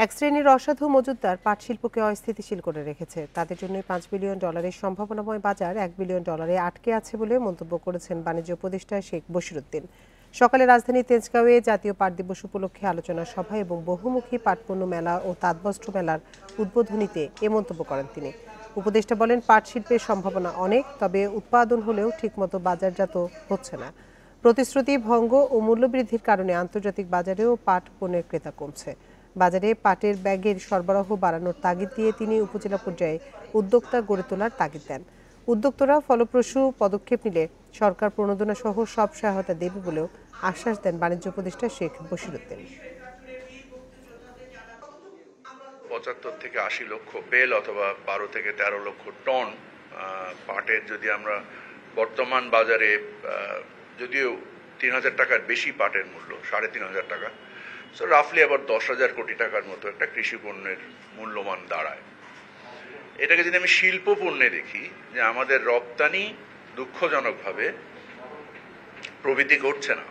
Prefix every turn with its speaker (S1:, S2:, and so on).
S1: এক শ্রেণীর অসাধু মজুতদার পাট শিল্পকে অস্থিতিশীল করে রেখেছে। তাদের জন্যই $5 বিলিয়ন সম্ভাবনাময় বাজার $1 বিলিয়ন আটকে আছে বলে মন্তব্য করেছেন বাণিজ্য উপদেষ্টা শেখ বশিরউদ্দিন। সকালে রাজধানীর তেজগাঁওয়ে জাতীয় পাট দিবস উপলক্ষে আলোচনা সভা এবং বহুমুখী পাটপণ্য মেলা ও তাঁতবস্ত্র মেলার উদ্বোধনীতে এ মন্তব্য করেন তিনি। উপদেষ্টা বলেন, পাট শিল্পের সম্ভাবনা অনেক, তবে উৎপাদন হলেও ঠিকমতো বাজারজাত হচ্ছে না। প্রতিশ্রুতি ভঙ্গ ও মূল্যবৃদ্ধির কারণে আন্তর্জাতিক বাজারেও পাট পণ্যের ক্রেতা কমছে। বাজারে পাটের ব্যাগের সরবরাহ বাড়ানোর তাগিদ দিয়ে তিনি উপজেলা পর্যায়ে উদ্যোক্তা গড়ে তোলার তাগিদ দেন। উদ্যোক্তারা ফলপ্রসূ পদক্ষেপ নিলে সরকার প্রণোদনা সহ সব সহায়তা দেবে বলেও আশ্বাস দেন বাণিজ্য উপদেষ্টা শেখ বশিরউদ্দিন।
S2: ৭৫ থেকে ৮০ লক্ষ বেল অথবা ১২ থেকে ১৩ লক্ষ টন পাটের যদি আমরা বর্তমান বাজারে, যদিও ৩,০০০ টাকার বেশি পাটের মূল্য, ৩,৫০০ টাকা, সো রাফলি আবার ১০,০০০ কোটি টাকার মতো একটা কৃষি পণ্যের মূল্যমান দাঁড়ায়। এটাকে যদি আমি শিল্প পণ্যে দেখি, যে আমাদের রপ্তানি দুঃখজনকভাবে প্রবৃদ্ধি করছে না।